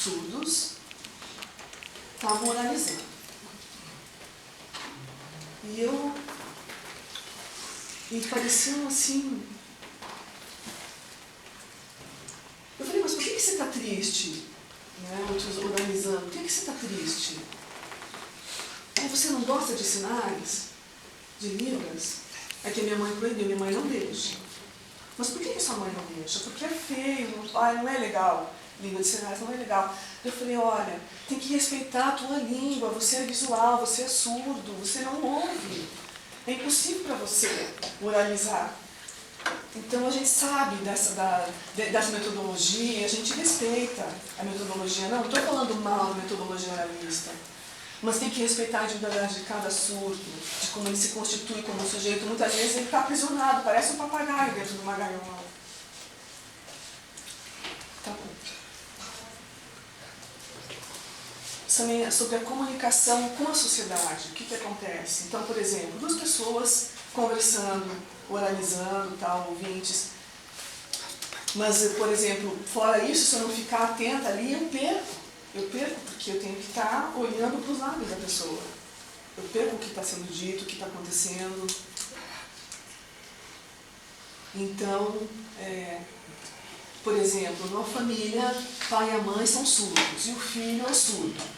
surdos estavam oralizando. E pareciam assim... Eu falei, mas por que você está triste? Né? Outros oralizando, por que você está triste? Você não gosta de sinais? De libras? É que a minha mãe proibiu, minha mãe não deixa. Mas por que sua mãe não deixa? Porque é feio, não é legal. Língua de sinais não é legal. Eu falei, olha, tem que respeitar a tua língua, você é visual, você é surdo, você não ouve. É impossível para você oralizar. Então a gente sabe dessa metodologia, a gente respeita a metodologia. Não estou falando mal da metodologia oralista, mas tem que respeitar a individualidade de cada surdo, de como ele se constitui como sujeito. Muitas vezes ele está aprisionado, parece um papagaio dentro de uma gaiola. Tá bom. Também é sobre a comunicação com a sociedade. O que acontece? Então, por exemplo, duas pessoas conversando, oralizando, tal, ouvintes. Mas, por exemplo, fora isso, se eu não ficar atenta ali, eu perco. Eu perco porque eu tenho que estar olhando para os lábios da pessoa. Eu perco o que está sendo dito, o que está acontecendo. Então, por exemplo, numa família, pai e a mãe são surdos e o filho é surdo.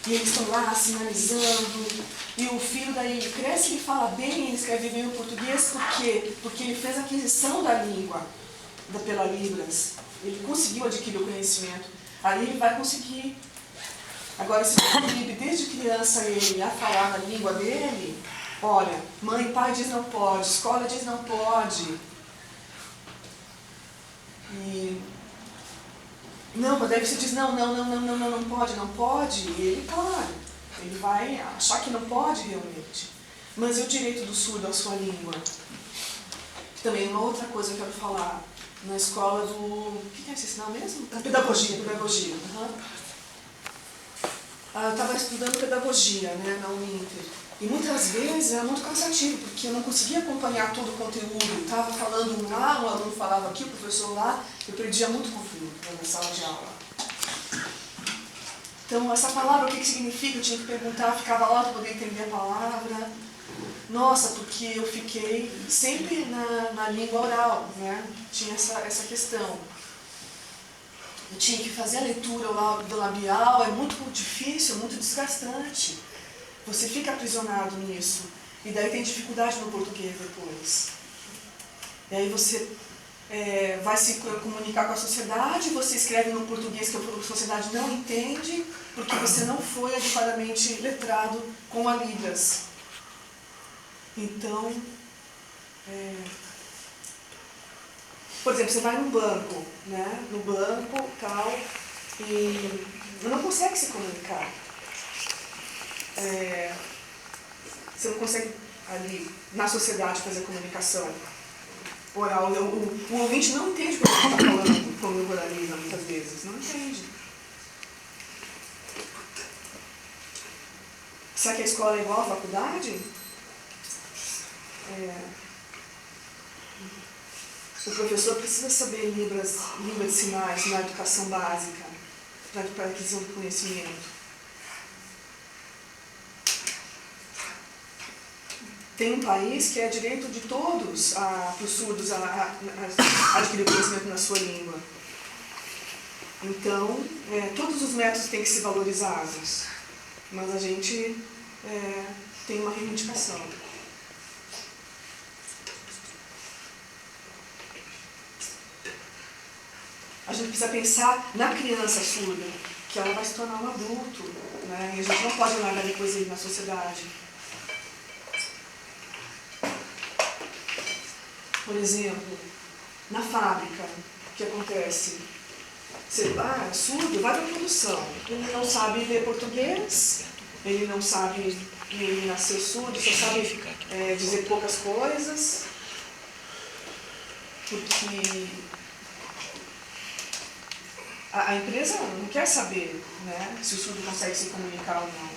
E eles estão lá sinalizando, e o filho daí ele cresce, ele fala bem, ele escreve bem o português, por quê? Porque ele fez a aquisição da língua pela Libras. Ele conseguiu adquirir o conhecimento. Aí ele vai conseguir. Agora, se você proíbe desde criança ele a falar na língua dele, olha, mãe e pai diz não pode, escola diz não pode. Não, mas daí você diz não pode, e ele, claro, ele vai achar que não pode realmente. Mas e o direito do surdo à sua língua? Que também é uma outra coisa que eu quero falar. Na escola do... O que é esse sinal mesmo? Pedagogia. Uhum. Eu estava estudando pedagogia, né, na Uninter. E muitas vezes era muito cansativo, porque eu não conseguia acompanhar todo o conteúdo. Eu estava falando um lá, um aluno falava aqui, o professor lá, eu perdia muito conteúdo na sala de aula. Então, essa palavra, o que significa? Eu tinha que perguntar, ficava lá para poder entender a palavra. Nossa, porque eu fiquei sempre na língua oral, né? Tinha essa questão. Eu tinha que fazer a leitura do labial, é muito difícil, muito desgastante. Você fica aprisionado nisso. E daí tem dificuldade no português depois. E aí você vai se comunicar com a sociedade, você escreve no português que a sociedade não entende, porque você não foi adequadamente letrado com a Libras. Então, por exemplo, você vai num banco, né? No banco, tal, e não consegue se comunicar. Você não consegue ali, na sociedade, fazer comunicação oral. O ouvinte não entende o que você está falando quando eu oralizo, muitas vezes. Não entende. Será que a escola é igual à faculdade? O professor precisa saber língua de sinais na educação básica, para a aquisição do conhecimento. Tem um país que é direito de todos, para os surdos, a adquirir conhecimento na sua língua. Então, todos os métodos têm que ser valorizados, mas a gente tem uma reivindicação. A gente precisa pensar na criança surda, que ela vai se tornar um adulto, né? E a gente não pode largar depois ele na sociedade. Por exemplo, na fábrica, o que acontece? Você é surdo, vai para a produção. Ele não sabe ler português, ele não sabe, ele nasceu surdo, só sabe dizer poucas coisas, porque a empresa não quer saber, né, se o surdo consegue se comunicar ou não.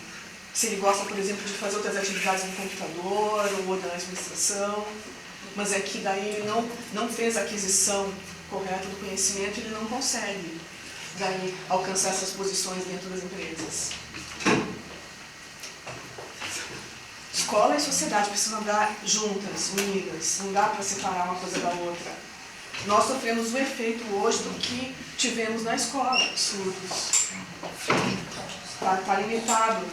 Se ele gosta, por exemplo, de fazer outras atividades no computador ou da administração, mas que daí ele não fez a aquisição correta do conhecimento, ele não consegue. daí alcançar essas posições dentro das empresas. Escola e sociedade precisam andar juntas, unidas, não dá para separar uma coisa da outra. Nós sofremos o efeito hoje do que tivemos na escola, surdos. Está limitado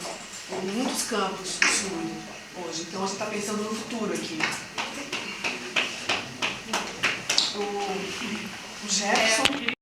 em muitos campos o surdo hoje, então a gente está pensando no futuro aqui. O Jefferson